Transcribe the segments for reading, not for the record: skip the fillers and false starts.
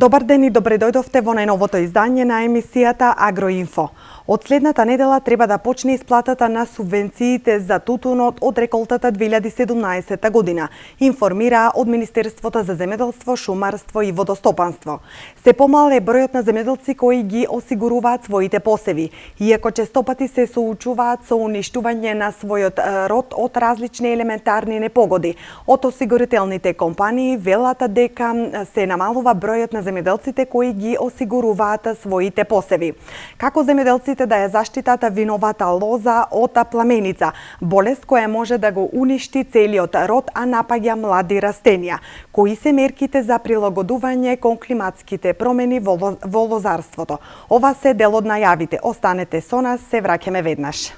Добар ден и добре дојдовте во најновото издание на емисијата Агроинфо. Од следната недела треба да почне исплатата на субвенциите за тутунот од реколтата 2017 година, информира од Министерството за земјоделство, шумарство и водостопанство. Се помал е бројот на земјоделци кои ги осигуруваат своите посеви, иако честопати се соочуваат со уништување на својот род од различни елементарни непогоди. Од осигурителните компании велат дека се намалува бројот на земјоделците кои ги осигуруваат своите посеви. Како земјоделците да ја заштитат виновата лоза од пламеница, болест која може да го уништи целиот род, а напаѓа млади растенија. Кои се мерките за прилагодување кон климатските промени во лозарството? Ова се дел од најавите. Останете со нас, се враќаме веднаш.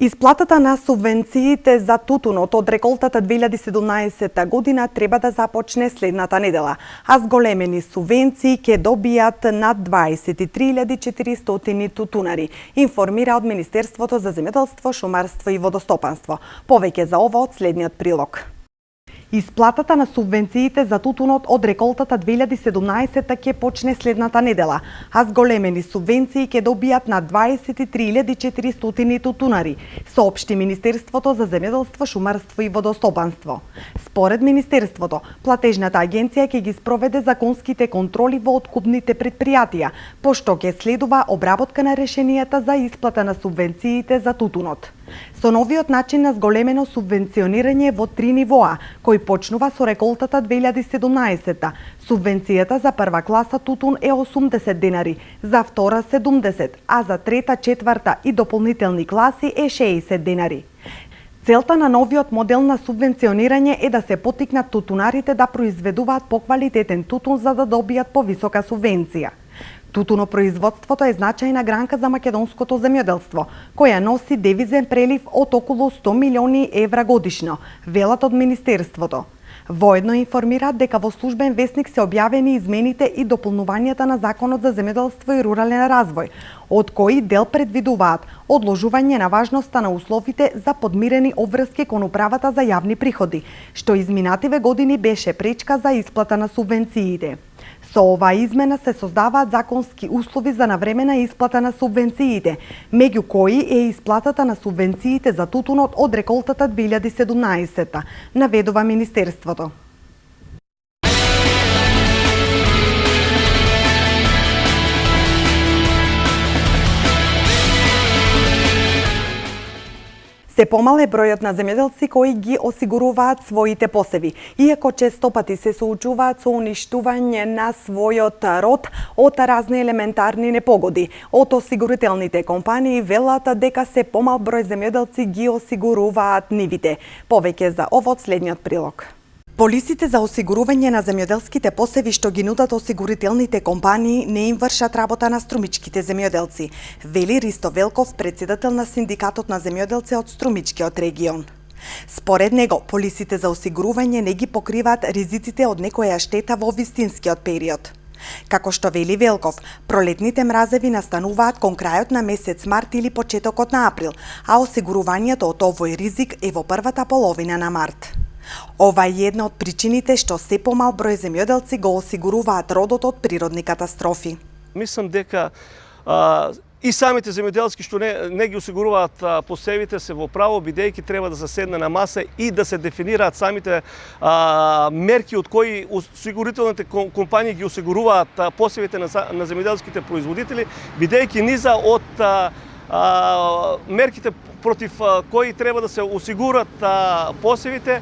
Исплатата на субвенциите за тутунот од реколтата 2017 година треба да започне следната недела, а зголемени субвенции ќе добијат над 23.400 тутунари, информира од Министерството за земјоделство, шумарство и водостопанство. Повеќе за ова од следниот прилог. Исплатата на субвенциите за тутунот од реколтата 2017 ќе почне следната недела, а зголемени субвенции ќе добијат на 23.400 тутунари, соопшти Министерството за земјоделство, шумарство и водостопанство. Според Министерството, платежната агенција ќе ги спроведе законските контроли во откупните предпријатија, пошто ќе следува обработка на решенијата за исплата на субвенциите за тутунот. Со новиот начин на зголемено субвенционирање во 3 нивоа, кој почнува со реколтата 2017. Субвенцијата за прва класа тутун е 80 денари, за втора 70, а за трета, четврта и дополнителни класи е 60 денари. Целта на новиот модел на субвенционирање е да се поттикнат тутунарите да произведуваат поквалитетен тутун за да добијат повисока субвенција. Тутунопроизводството е значајна гранка за македонското земјоделство, која носи девизен прелив од околу 100 милиони евра годишно, велат од Министерството. Воедно информираат дека во службен весник се објавени измените и дополнувањата на Законот за земјоделство и рурален развој, од кои дел предвидуваат одложување на важноста на условите за подмирени обврски кон управата за јавни приходи, што изминативе години беше пречка за исплата на субвенциите. Со оваа измена се создаваат законски услови за навремена исплата на субвенциите, меѓу кои е исплатата на субвенциите за тутунот од реколтата 2017, наведува Министерството. Се помал е бројот на земјоделци кои ги осигуруваат своите посеви, иако честопати се соочуваат со уништување на својот род од разни елементарни непогоди. Од осигурителните компании велат дека се помал број земјоделци ги осигуруваат нивите. Повеќе за ова од следниот прилог. Полисите за осигурување на земјоделските посеви што ги нудат осигурителните компании не им вршат работа на струмичките земјоделци, вели Ристо Велков, председател на Синдикатот на земјоделци од Струмичкиот регион. Според него, полисите за осигурување не ги покриваат ризиците од некоја штета во вистинскиот период. Како што вели Велков, пролетните мразеви настануваат кон крајот на месец март или почетокот на април, а осигурувањето од овој ризик е во првата половина на март. Ова е една од причините што се помал број земјоделци го осигуруваат родот од природни катастрофи. Мислам дека и самите земјоделски што не ги осигуруваат посевите се во право, бидејќи треба да се седне на маса и да се дефинираат самите мерки од кои осигурителните компании ги осигуруваат посевите на земјоделските производители, бидејќи низа од мерките против кои треба да се осигурат посевите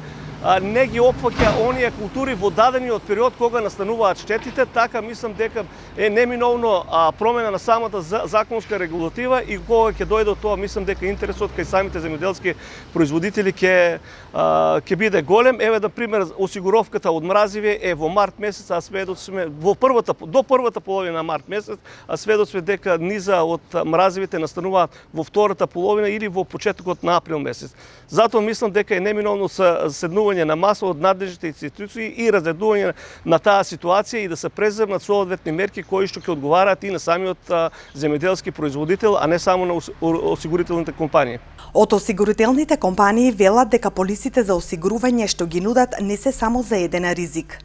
не ги опфаќа оние култури во дадениот период кога настануваат штетите, така мислам дека е неминовно промена на самата законска регулатива и кога ќе дојде тоа, мислам дека интересот кај самите земјоделски производители ќе биде голем. Еве да пример, осигуровката од мразиви е во март месец, а сведоци сме до првата половина на март месец, а сведоци сме дека низа од мразивите настануваат во втората половина или во почетокот на април месец. Затоа мислам дека е неминовно седнување обвинување на маса од надлежните институции и разгледување на таа ситуација и да се преземнат соодветни мерки кои што ќе одговараат и на самиот земјоделски производител, а не само на осигурителните компании. Од осигурителните компании велат дека полисите за осигурување што ги нудат не се само за еден ризик.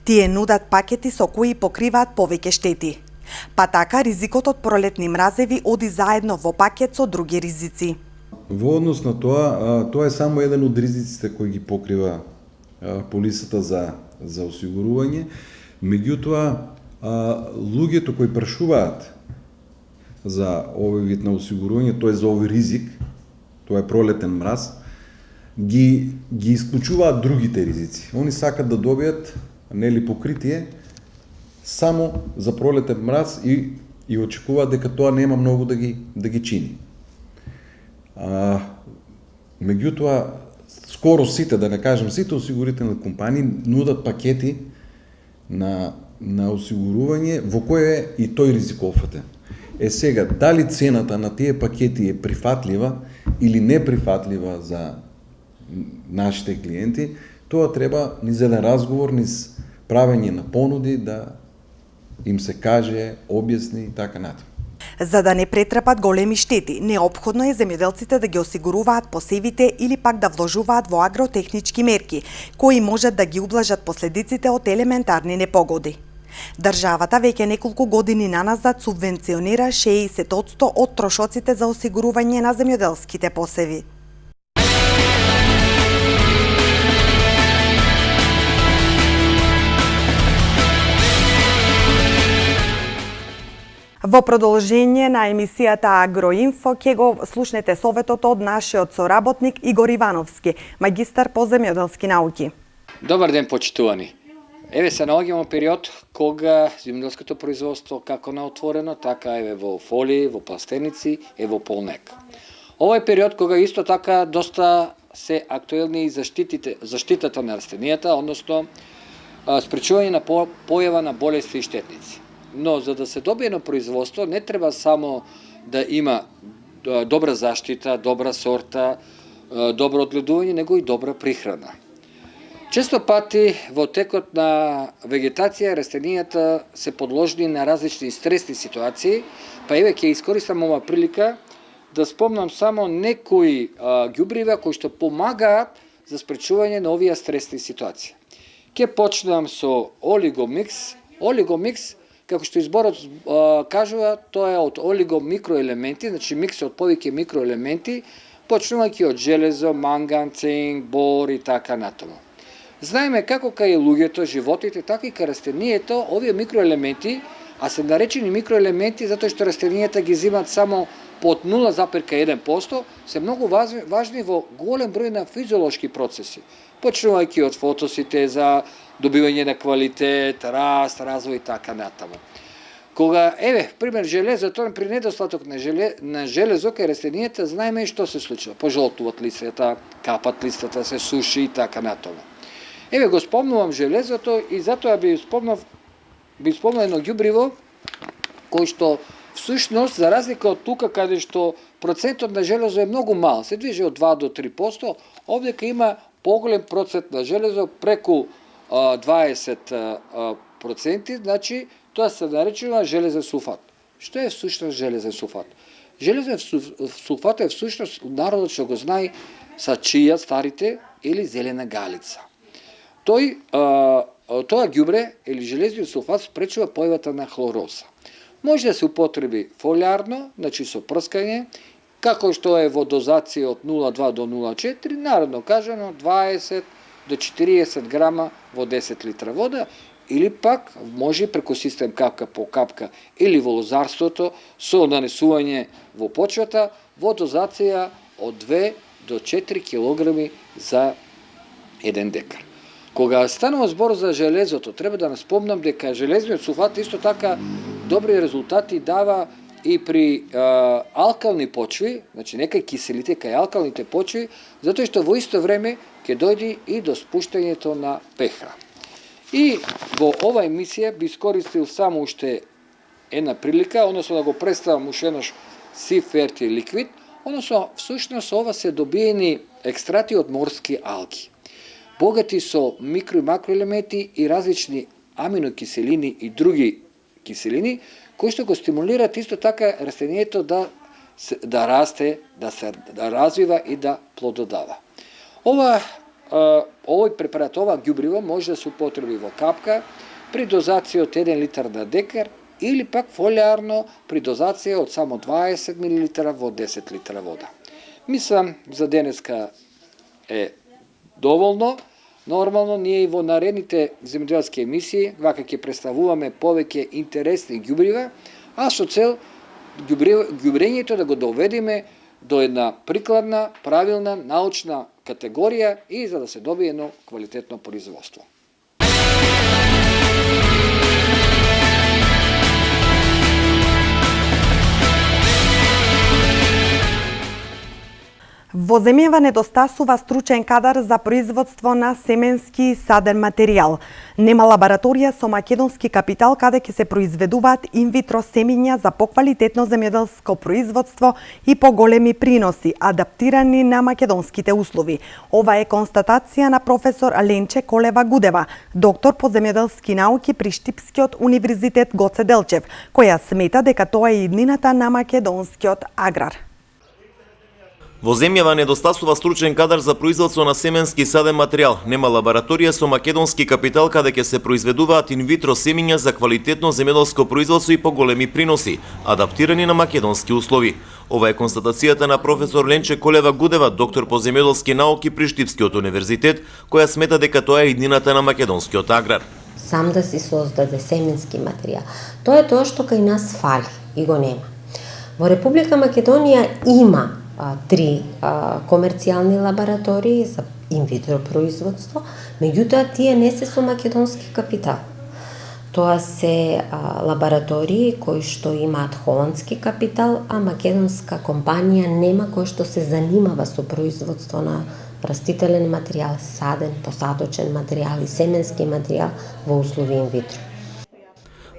Тие нудат пакети со кои покриваат повеќе штети. Па така ризикот од пролетни мразеви оди заедно во пакет со други ризици. Во однос на тоа е само еден од ризиците кои ги покрива полисата за осигурување. Меѓутоа, луѓето кои прашуваат за овој вид на осигурување, тоа е за овој ризик, тоа е пролетен мраз, ги исклучуваат другите ризици. Они сакат да добијат покритие само за пролетен мраз и очекуваат дека тоа нема многу да ги чини. Меѓутоа, скоро сите, да не кажем сите осигурителни компании нудат пакети на осигурување во кој е и тој ризик офатен. Сега, дали цената на тие пакети е прифатлива или неприфатлива за нашите клиенти, тоа треба низ еден разговор, низ правење на понуди да им се каже, објасни и така натаму. За да не претрпат големи штети, неопходно е земјоделците да ги осигуруваат посевите или пак да вложуваат во агротехнички мерки, кои можат да ги ублажат последиците од елементарни непогоди. Државата веќе неколку години наназад субвенционира 60% од трошоците за осигурување на земјоделските посеви. Во продолжение на емисијата Агроинфо ќе го слушнете советот од нашиот соработник Игор Ивановски, магистар по земјоделски науки. Добар ден, почитувани. Еве се наоѓаме период кога земјоделското производство како на отворено, така еве во фолии, во пластеници и во полнек. Овој период кога исто така доста се актуелни и заштитата на растенијата, односно спречување на појава на болести и штетници. Но за да се добие едно производство не треба само да има добра заштита, добра сорта, добро одгледување, него и добра прихрана. Често пати во текот на вегетација растенијата се подложени на различни стресни ситуации, па еве ќе искористам ова прилика да спомнам само некои ѓубрива кои што помагаат за спречување на овие стресни ситуации. Ќе почнам со олигомикс. Олигомикс, како што изборот кажува, тоа е од олигомикроелементи, значи микс од повеќе микроелементи, почнувајќи од железо, манган, цинк, бор и така натаму. Знаеме како кај луѓето, животите, така и кај растенијето, овие микроелементи, а се наречени микроелементи затоа што растенијата ги земат само под 0,1%, се многу важни во голем број на физиолошки процеси, почнувајќи од фотосинтеза, добивање на квалитет, раст, развој и така натаму. Кога, еве, пример, железото, при недостаток на железо кај растенијата, знаеме што се случува. Пожолтуваат листата, капат листата, се суши и така натаму. Еве го спомнувам железото и затоа би спомнал едно ѓубриво кој што всушност, за разлика од тука каде што процентот на железо е многу мал, се движи од 2 до 3%, овдека има поголем процент на железо, преку 20%, значи тоа се наречува железен сулфат. Што е всушност железен сулфат? Железен сулфат е всушност, народот што го знае, са чија старите или зелена галица. Тоа ѓубре или железниот сулфат спречува појавата на хлороза. Може да се употреби фолиарно, значи со прскање, како што е во дозација од 0,2 до 0,4, народно кажано 20 до 40 грама во 10 литра вода, или пак може преку систем капка по капка или во лозарството со нанесување во почвата во дозација од 2 до 4 килограми за 1 декар. Кога станува збор за железото, треба да наспомнам дека железниот сулфат исто така добри резултати дава и при алкални почви, значи некај киселите кај алкалните почви, затоа што во исто време ќе дојде и до спуштањето на pH. И во ова емисија би искористил само уште една прилика, односно да го представам уште еднаш Sea Fertile Liquid, односно всушност ова се добиени екстрати од морски алги. богати со микро и макроелементи и различни аминокиселини и други киселини, кои што го стимулираат исто така растението да расте, да развива и да плододава. Овој препарат, ова ѓубриво може да се употреби во капка при дозација од 1 литар на декар или пак фолиарно при дозација од само 20 мл во 10 литра вода. Мислам, за денеска е доволно. Нормално, ние и во наредните земјоделски емисии, вака ќе представуваме повеќе интересни ѓубрива, а со цел ѓубрењето да го доведеме до една прикладна, правилна, научна категорија и за да се добие едно квалитетно производство. Во земјава недостасува стручен кадар за производство на семенски и саден материјал. Нема лабораторија со македонски капитал каде ќе се произведуваат инвитро семиња за поквалитетно земјоделско производство и поголеми приноси, адаптирани на македонските услови. Ова е констатација на професор Ленче Колева Гудева, доктор по земјоделски науки при Штипскиот универзитет Гоце Делчев, која смета дека тоа е иднината на македонскиот аграр. Во земјава недостасува стручен кадар за производство на семенски и саден материјал. Нема лабораторија со македонски капитал каде ќе се произведуваат инвитро семиња за квалитетно земјоделско производство и поголеми приноси, адаптирани на македонски услови. Ова е констатацијата на професор Ленче Колева Гудева, доктор по земјоделски науки при Штипскиот универзитет, која смета дека тоа е иднината на македонскиот аграр. Сам да си создаде семенски материјал. Тоа е тоа што кај нас фали и го нема. Во Република Македонија има 3 комерцијални лаборатории за инвитро производство, меѓутоа тие не се со македонски капитал. Тоа се лаборатории кои што имаат холандски капитал, а македонска компанија нема кој што се занимава со производство на растителен материјал, саден, посадочен материјал и семенски материјал во услови инвитро.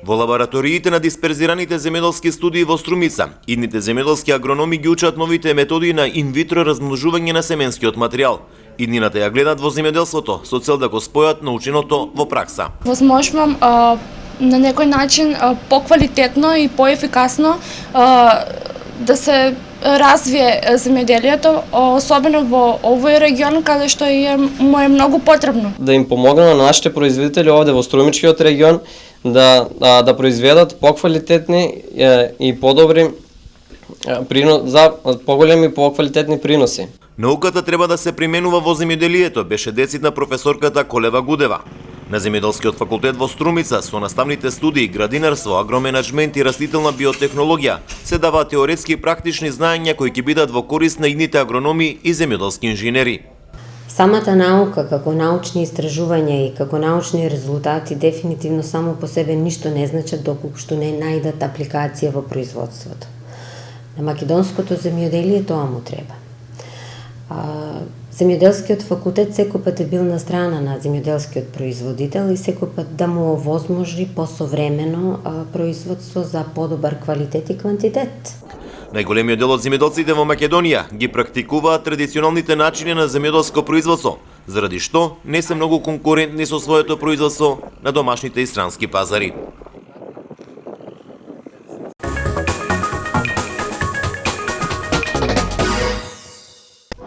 Во лабораториите на дисперзираните земјоделски студии во Струмица, идните земјоделски агрономи ги учат новите методи на инвитро размножување на семенскиот материјал. Иднината ја гледат во земјоделството со цел да го спојат наученото во пракса. Возможувам на некој начин поквалитетно и поефикасно да се развие земјоделието, особено во овој регион каде што му е многу потребно. Да им помогнем на нашите производители овде во Струмичкиот регион да произведат поквалитетни и подобри за поголеми и поквалитетни приноси. Науката треба да се применува во земјоделието, беше децит на професорката Колева Гудева. На Земјоделскиот факултет во Струмица со наставните студии градинарство, агроменаџмент и растителна биотехнологија се даваат теоретски и практични знаења кои ќе бидат во корист на идните агрономи и земјоделски инженери. Самата наука како научни истражувања и како научни резултати дефинитивно само по себе ништо не значат доколку што не најдат апликација во производството. На македонското земјоделие тоа му треба. Земјоделскиот факултет секој пат е бил на страна на земјоделскиот производител и секој пат да му овозможи посовремено производство за подобар квалитет и квантитет. Најголемиот дел од земјоделците во Македонија ги практикуваат традиционалните начини на земјоделско производство, заради што не се многу конкурентни со своето производство на домашните и странски пазари.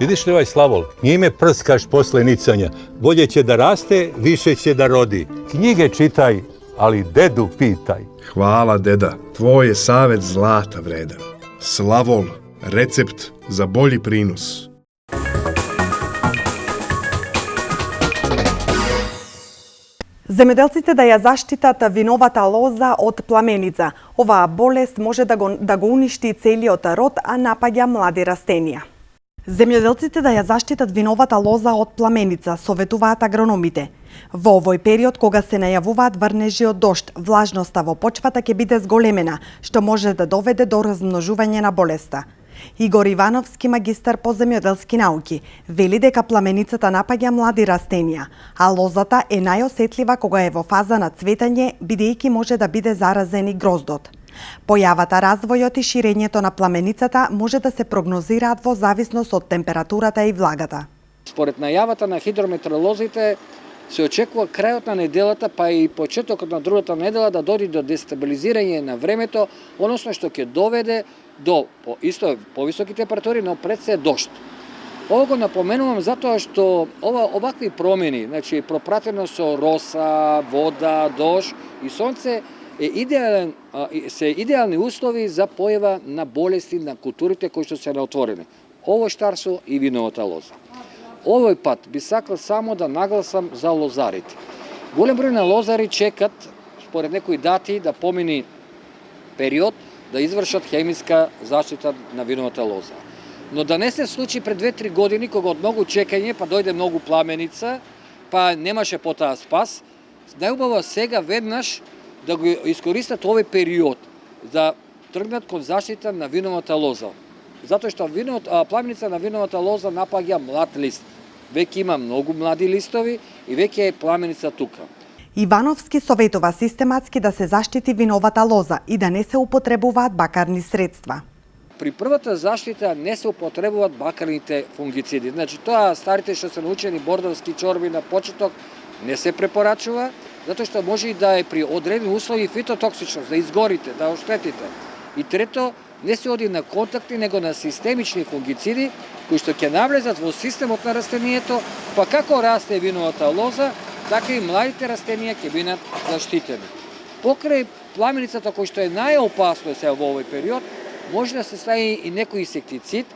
Vidiš li ovaj slavol? Njime prskaš posle nicanja. Bolje će da raste, više će da rodi. Knjige čitaj, ali dedu pitaj. Hvala, deda. Tvoj je savet zlata vredan. Slavol, recept za bolji prinos. Земјоделците да ја заштитат виновата лоза од пламеница. Оваа болест може да го уништи целиот род, а напаѓа млади растенија. Земјоделците да ја заштитат виновата лоза од пламеница, советуваат агрономите. Во овој период, кога се најавуваат врнежи од дожд, влажноста во почвата ќе биде зголемена, што може да доведе до размножување на болеста. Игор Ивановски, магистар по земјоделски науки, вели дека пламеницата напаѓа млади растенија, а лозата е најосетлива кога е во фаза на цветање, бидејќи може да биде заразен и гроздот. Појавата, развојот и ширењето на пламеницата може да се прогнозираат во зависност од температурата и влагата. Според најавата на хидрометеоролозите се очекува крајот на неделата, па и почетокот на другата недела да дојде до дестабилизирање на времето, односно што ќе доведе до исто повисоки температури, но пред се дожд. Ова го напоменувам затоа што овакви промени, значи пропратено со роса, вода, дожд и сонце, се идеални услови за појава на болести на културите кои што се наотворени. Овоштарство и виновата лоза. Овој пат би сакал само да нагласам за лозарите. Голем број на лозари чекат, според некои дати, да помини период да извршат хемиска заштита на виновата лоза. Но да не се случи пред 2-3 години, кога од многу чекање, па дојде многу пламеница, па немаше потаа спас, најубаво сега веднаш да го искористат овој период, да тргнат кон заштита на виновата лоза. Затоа што пламеница на виновата лоза напаѓа млад лист. Веќе има многу млади листови и веќе е пламеница тука. Ивановски советува систематски да се заштити виновата лоза и да не се употребуваат бакарни средства. При првата заштита не се употребуваат бакарните фунгициди. Значи тоа старите што се научени бордовски чорби на почеток не се препорачува, затоа што може и да е при одредени услови фитотоксичност, да изгорите, да оштетите. И трето, не се оди на контактни, него на системични фунгициди, кои што ќе навлезат во системот на растението, па како расте виновата лоза, така и младите растенија ќе бидат заштитени. Покрај пламеницата кој што е најопасно сега во овој период, може да се стави и некој инсектицид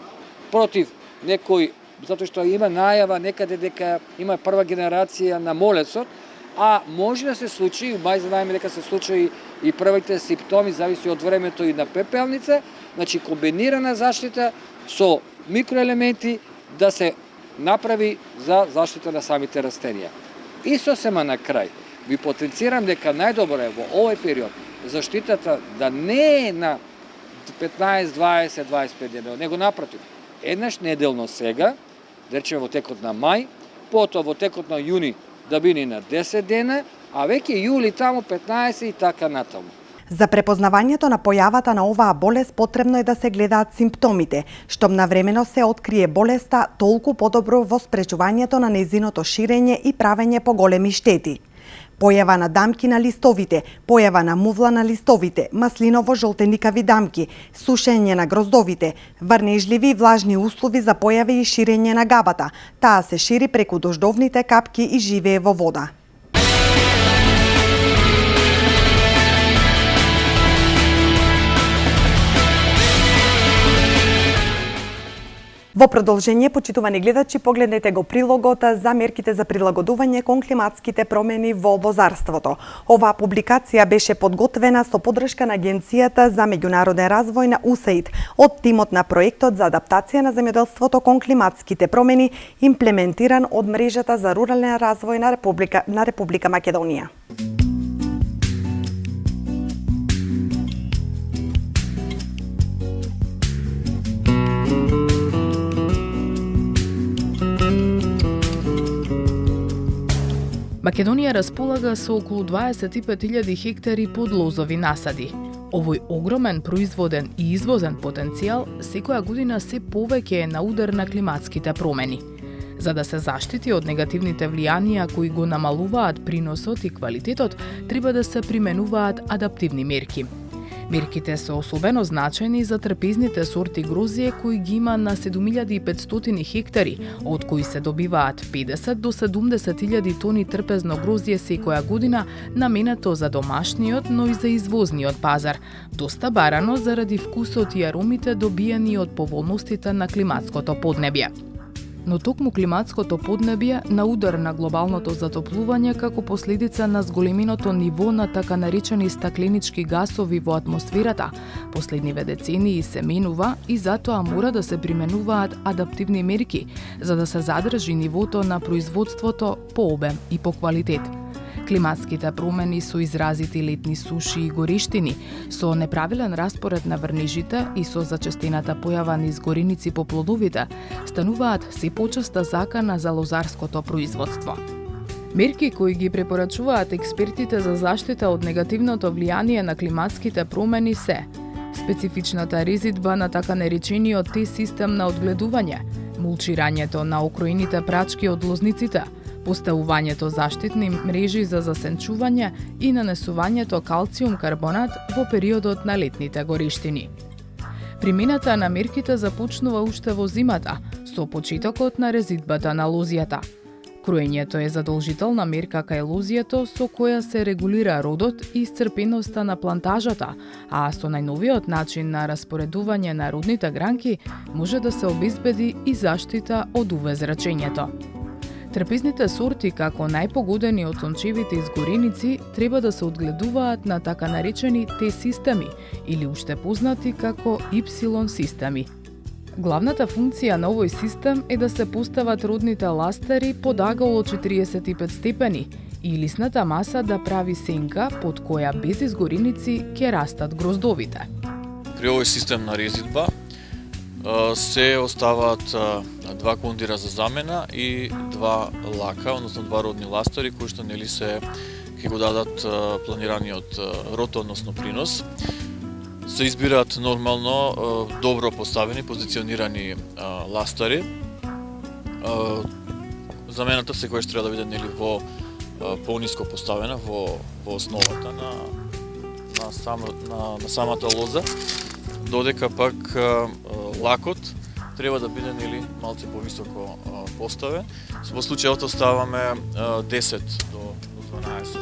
против некој, затоа што има најава некаде дека има прва генерација на молецот, а може да се случи, мај знаеме дека се случи и првите симптоми, зависи од времето и на пепелница, значи комбинирана заштита со микроелементи да се направи за заштита на самите растенија. И сосема на крај, ви потенцирам дека најдобро е во овој период заштитата да не е на 15, 20, 25 дена, него напротив, еднаш неделно сега, да речеме во текот на мај, потоа во текот на јуни да биде на 10 дена, а веќе јули таму 15 и така натаму. За препознавањето на појавата на оваа болест потребно е да се гледаат симптомите. Штом навремено се открие болеста, толку подобро во спречувањето на нејзиното ширење и правење поголеми штети. Појава на дамки на листовите, појава на мувла на листовите, маслиново-жолтеникави дамки, сушење на гроздовите, врнежливи и влажни услови за појави и ширење на габата. Таа се шири преку дождовните капки и живее во вода. Во продолжение, почитувани гледачи, погледнете го прилогот за мерките за прилагодување кон климатските промени во лозарството. Оваа публикација беше подготвена со поддршка на Агенцијата за меѓународен развој на УСАИД од тимот на проектот за адаптација на земјоделството кон климатските промени, имплементиран од мрежата за рурален развој на Република Македонија. Македонија располага со околу 25.000 хектари подлозови насади. Овој огромен производен и извозен потенцијал секоја година се повеќе е на удар на климатските промени. За да се заштити од негативните влијанија кои го намалуваат приносот и квалитетот, треба да се применуваат адаптивни мерки. Мерките се особено значајни за трпезните сорти грозје кои ги има на 7500 хектари, од кои се добиваат 50 до 70.000 тони трпезно грозје секоја година, наменето за домашниот, но и за извозниот пазар, доста барано заради вкусот и аромите добиени од поволностите на климатското поднебје. Но токму климатското поднебје на удар на глобалното затоплување како последица на зголеменото ниво на така наречени стакленички гасови во атмосферата, последниве децении се менува и затоа мора да се применуваат адаптивни мерки за да се задржи нивото на производството по обем и по квалитет. Климатските промени со изразити летни суши и горештини, со неправилен распоред на врнежите и со зачестената појава на изгореници по плодовите, стануваат се почеста закана за лозарското производство. Мерки кои ги препорачуваат експертите за заштита од негативното влијание на климатските промени се специфичната резидба на така наречениот Т-систем на одгледување, мулчирањето на окроените прачки од лозниците, поставувањето заштитни мрежи за засенчување и нанесувањето калциум карбонат во периодот на летните гориштини. Примената на мерките започнува уште во зимата, со почетокот на резидбата на лозијата. Кроењето е задолжителна мерка кај лозијето со која се регулира родот и исцрпеноста на плантажата, а со најновиот начин на распоредување на родните гранки може да се обезбеди и заштита од УВ зрачењето. Трпезните сорти, како најпогодени од сончевите изгореници, треба да се одгледуваат на така наречени Т-системи или уште познати како Y-системи. Главната функција на овој систем е да се постават родните ластери под агол од 45 степени и лисната маса да прави сенка под која без изгореници ќе растат гроздовите. При овој систем на резидба се оставаат два кондира за замена и два лака, односно два родни ластери кои што нели се ќе го дадат планираниот род, односно принос. Се избираат нормално добро поставени, позиционирани ластари. Замената секогаш треба да биде нели во пониско поставена во основата на самата лоза, додека пак лакот треба да биде нели малце повисоко поставен. Во случајот оставаме 10 до 12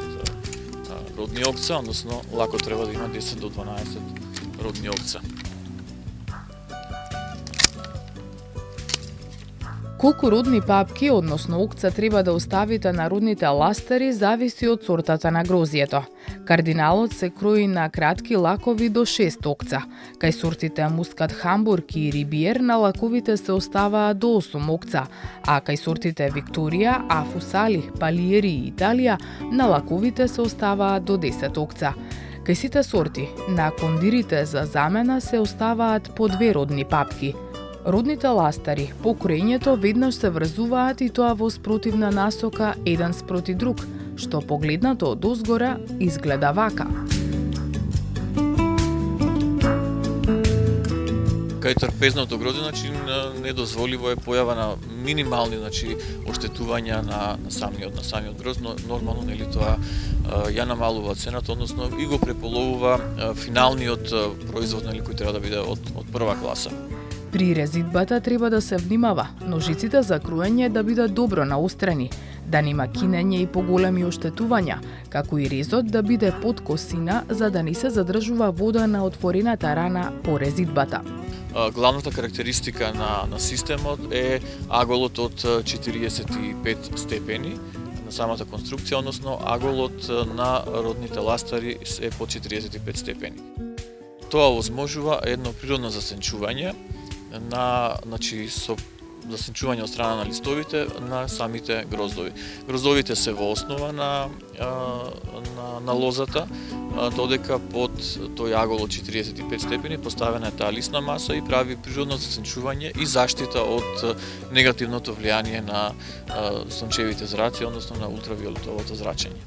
родни окца, односно лакот треба да има 10 до 12 родни окца. Колку родни папки, односно окца, треба да оставите на родните ластери зависи од сортата на грозието. Кардиналот се крои на кратки лакови до 6 окца. Кај сортите Мускат Хамбург и Рибиер на лаковите се оставаат до 8 окца, а кај сортите Викторија, Афусали, Палиери и Италија на лаковите се оставаат до 10 окца. Кај сите сорти на кондирите за замена се оставаат по 2 родни папки. Родните ластари по кроењето веднаш се врзуваат и тоа во спротивна насока еден спроти друг, што погледнато од озгора изгледа вака. Кај трпезното грозде, недозволиво е појава на минимални, оштетувања на самиот грозд, но нормално нели тоа ја намалува цената, односно и го преполовува финалниот производ кој треба да биде од прва класа. При резидбата треба да се внимава ножиците за круење да бидат добро наострени, да нема кинење и поголеми оштетувања, како и резот да биде под косина за да не се задржува вода на отворената рана по резидбата. Главната карактеристика на системот е аголот од 45 степени на самата конструкција, односно аголот на родните ластари е под 45 степени. Тоа овозможува едно природно засенчување со засенчување од страна на листовите на самите гроздови. Гроздовите се во основа на лозата, додека под тој агол од 45 степени поставена е таа лисна маса и прави природно засенчување и заштита од негативното влијание на сончевите зраци, односно на ултравиолетовото зрачење.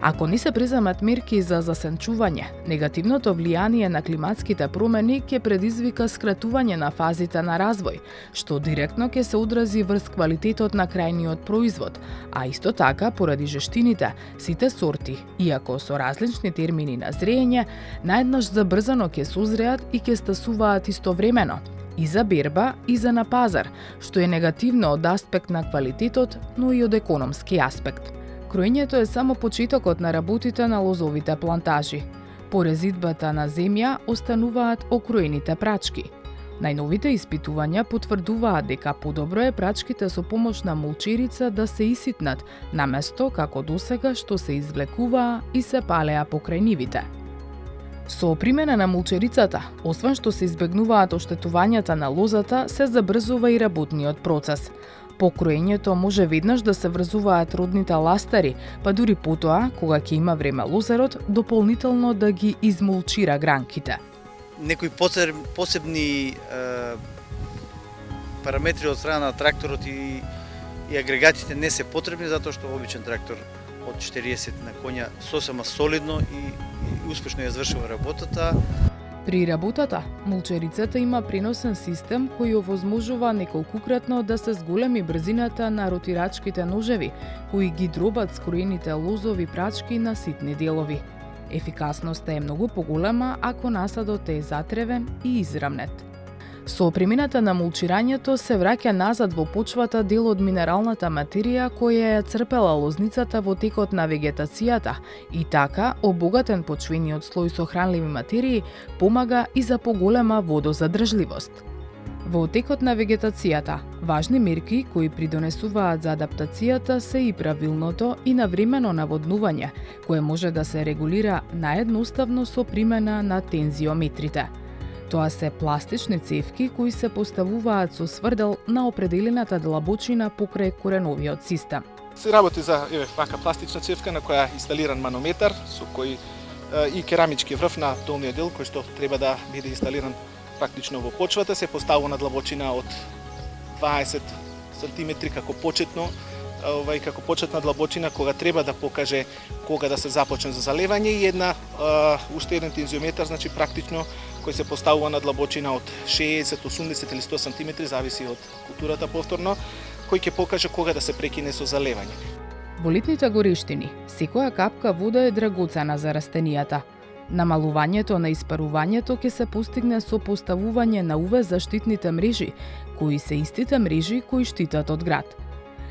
Ако не се преземат мерки за засенчување, негативното влијание на климатските промени ќе предизвика скратување на фазите на развој, што директно ќе се одрази врз квалитетот на крајниот производ, а исто така, поради жештините, сите сорти, иако со различни термини на зреење, наеднаш забрзано ќе созреат и ќе стасуваат истовремено, и за берба, и за на пазар, што е негативно од аспект на квалитетот, но и од економски аспект. Кроењето е само почетокот на работите на лозовите плантажи. По резидбата на земја остануваат окроените прачки. Најновите испитувања потврдуваат дека подобро е прачките со помош на мулчерица да се иситнат, наместо како досега што се извлекуваа и се палеа покрај нивите. Со примена на мулчерицата, освен што се избегнуваат оштетувањата на лозата, се забрзува и работниот процес. По кроењето може веднаш да се врзуваат родните ластари, па дури потоа, кога ќе има време лозарот, дополнително да ги измулчира гранките. Некои посебни параметри од страна на тракторот и агрегатите не се потребни, затоа што обичен трактор од 40 на коња сосема солидно и успешно ја извршува работата. При работата, мулчерицата има преносен систем кој овозможува неколкукратно да се зголеми брзината на ротирачките ножеви, кои ги дробат скроените лозови прачки на ситни делови. Ефикасноста е многу поголема ако насадот е затревен и израмнет. Со премината на мулчирањето се враќа назад во почвата дел од минералната материја која ја црпела лозницата во текот на вегетацијата и така обогатен почвениот слој со хранливи материи помага и за поголема водозадржливост. Во текот на вегетацијата, важни мерки кои придонесуваат за адаптацијата се и правилното и навремено наводнување, кое може да се регулира наедноставно со примена на тензиометрите. Тоа се пластични цевки кои се поставуваат со сврдел на определената длабочина покрај кореновиот систем. Се работи за вака пластична цевка на која е инсталиран манометар со кој и керамички врв на долниот дел кој што треба да биде инсталиран практично во почвата се поставува на длабочина од 20 см како почетно како почетна длабочина кога треба да покаже кога да се започне за залевање и уште еден тензиометар, значи практично кој се поставува на длабочина од 60, 80 или 100 см, зависи од културата повторно, кој ќе покаже кога да се прекине со залевање. Во летните горештини, секоја капка вода е драгоцена за растенијата. Намалувањето на испарувањето ќе се постигне со поставување на UV заштитните мрежи, кои се истите мрежи кои штитат од град.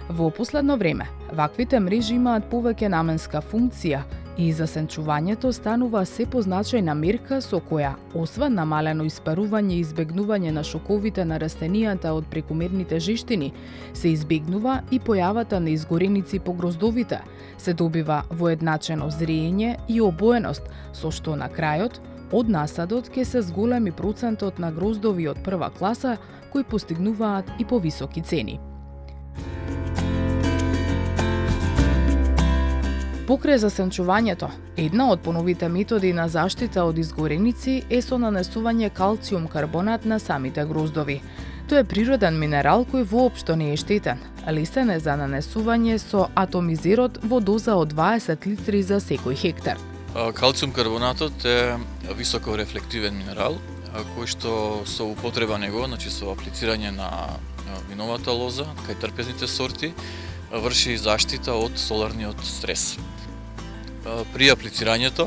Во последно време, ваквите мрежи имаат повеќе наменска функција и засенчувањето станува се позначајна мерка со која, освен намалено испарување и избегнување на шоковите на растенијата од прекумерните жештини, се избегнува и појавата на изгореници по гроздовите, се добива воедначено зреење и обоеност, со што на крајот, од насадот ќе се зголеми процентот на гроздови од прва класа кои постигнуваат и повисоки цени. Покрај засенчувањето, една од поновите методи на заштита од изгореници е со нанесување калциум карбонат на самите гроздови. Тој е природен минерал кој воопшто не е штетен, лесен е за нанесување со атомизерот во доза од 20 литри за секој хектар. Калциум карбонатот е високо рефлективен минерал, кој што со употреба него, значи со аплицирање на виновата лоза, кај трпезните сорти, врши заштита од соларниот стрес. При аплицирањето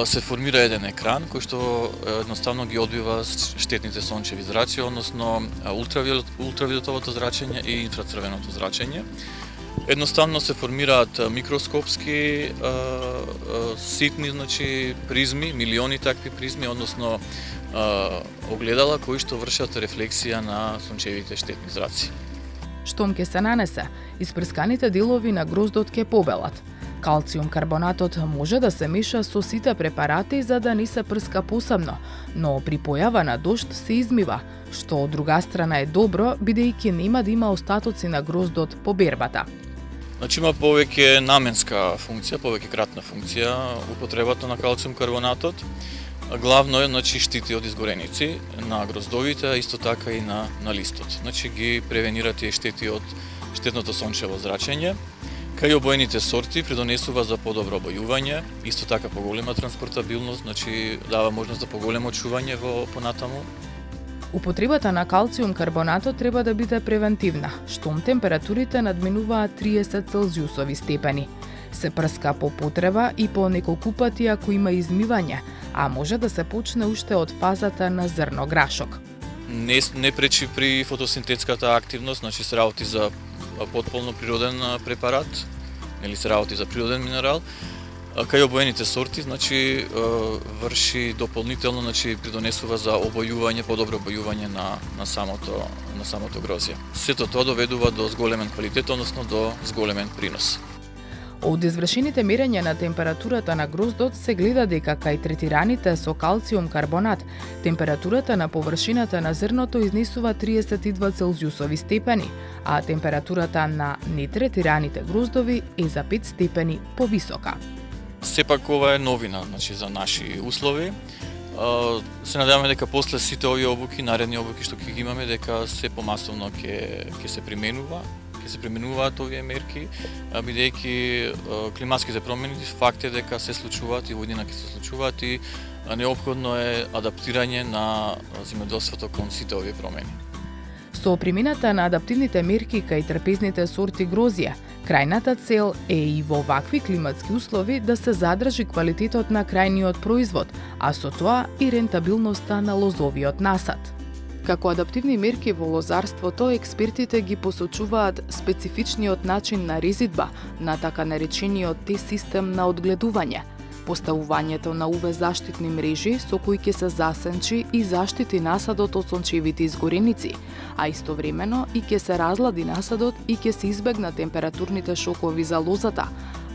се формира еден екран кој што едноставно ги одбива штетните сончеви зрачи, односно ултравиолетовото зрачење и инфрацрвеното зрачење. Едноставно се формираат микроскопски ситни, значи призми, милиони такви призми, односно огледала кои што вршат рефлексија на сончевите штетни зраци. Штом ќе се нанесе, испрсканите делови на гроздот ќе побелат. Калциум карбонатот може да се меша со сите препарати за да не се прска посебно, но при појава на дожд се измива, што од друга страна е добро, бидејќи нема да има остатоци на гроздот по бербата. Значи има повеќе наменска функција, повеќе кратна функција употребата на калциум карбонатот. Главно е, значи, штити од изгореници на гроздовите, а исто така и на листот. Значи ги превенира тие штети од штетното сончево зрачење. Кај обоените сорти придонесува за подобро обојување, исто така поголема транспортабилност, значи дава можност за поголемо чување во понатаму. Употребата на калциум карбонатот треба да биде превентивна, штом температурите надминуваат 30 целзиусови степени. Се прска по потреба и по неколку пати ако има измивање, а може да се почне уште од фазата на зрно-грашок. Не пречи при фотосинтетската активност, значи се работи за потполно природен препарат, или се работи за природен минерал. Кај обоените сорти, значи врши дополнително, значи придонесува за обојување, подобро обојување на самото грозје. Сето тоа доведува до зголемен квалитет, односно до зголемен принос. Од извршените мерења на температурата на гроздот се гледа дека кај третираните со калциум карбонат, температурата на површината на зрното изнесува 32 целзиусови степени, а температурата на нетретираните гроздови е за 5 степени повисока. Сепак ова е новина, значи за наши услови. Се надеваме дека после сите овие обуки, наредни обуки што ќе ги имаме, дека се помасовно ќе се применува ќе се применуваат овие мерки, бидејќи климатските промени факт е дека се случуваат и во година ќе се случуваат и неопходно е адаптирање на земјоделството кон сите овие промени. Со примината на адаптивните мерки кај трпезните сорти грозија, крајната цел е и во вакви климатски услови да се задржи квалитетот на крајниот производ, а со тоа и рентабилноста на лозовиот насад. Како адаптивни мерки во лозарството, експертите ги посочуваат специфичниот начин на резидба на така наречениот Т-систем на одгледување, поставувањето на UV заштитни мрежи со кои ќе се засенчи и заштити насадот од сончевите изгореници, а истовремено и ќе се разлади насадот и ќе се избегнат температурните шокови за лозата,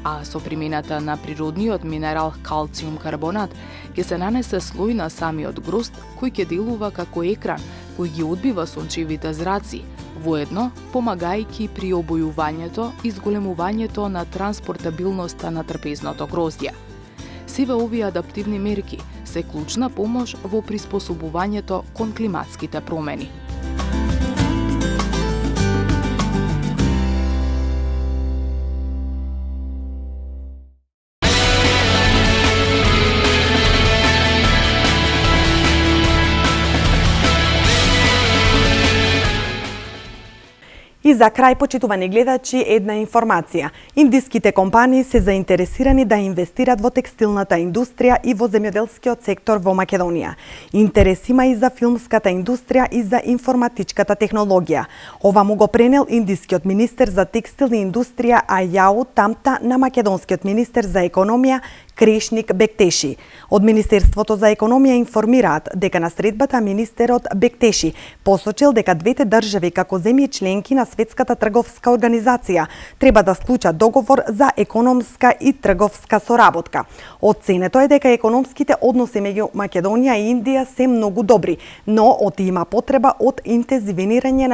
а со примената на природниот минерал калциум карбонат ќе се нанесе слој на самиот грозд кој ќе делува како екран кој ги одбива сончевите зраци, воедно помагајќи при обојувањето и зголемувањето на транспортабилноста на трпезното гроздје. Сиве овие адаптивни мерки се клучна помош во приспособувањето кон климатските промени. И за крај, почитувани гледачи, една информација. Индиските компании се заинтересирани да инвестират во текстилната индустрија и во земјоделскиот сектор во Македонија. Интерес има и за филмската индустрија и за информатичката технологија. Ова му го пренел индискиот министер за текстилна индустрија Ајау Тамта на македонскиот министер за економија Крешник Бектеши. Од Министерството за економија информираат дека на средбата министерот Бектеши посочил дека двете држави како земји членки на Светската трговска организација треба да склучат договор за економска и трговска соработка. Оценето е дека економските односи меѓу Македонија и Индија се многу добри, но има потреба од интензивирање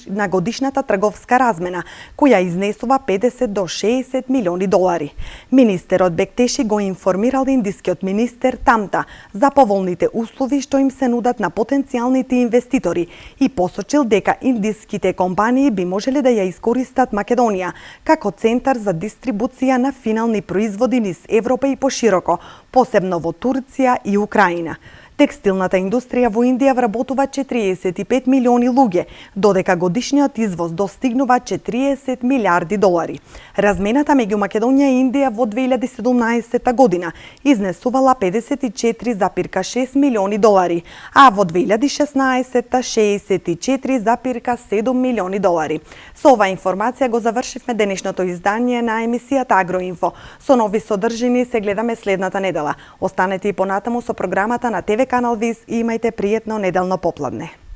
на годишната трговска размена, која изнесува 50 до 60 милиони долари. Министерот Бектеши го информирал индискиот министер Тамта за поволните услови што им се нудат на потенцијалните инвеститори и посочил дека индиските компании би можеле да ја искористат Македонија како центар за дистрибуција на финални производи низ Европа и пошироко, посебно во Турција и Украина. Текстилната индустрија во Индија вработува 45 милиони луѓе, додека годишниот извоз достигнува 40 милиарди долари. Размената меѓу Македонија и Индија во 2017 година изнесувала 54,6 милиони долари, а во 2016 64,7 милиони долари. Со оваа информација го завршивме денешното издание на емисијата Агроинфо. Со нови содржини се гледаме следната недела. Останете и понатаму со програмата на ТВ Канал Виз и имајте пријатно неделно попладне.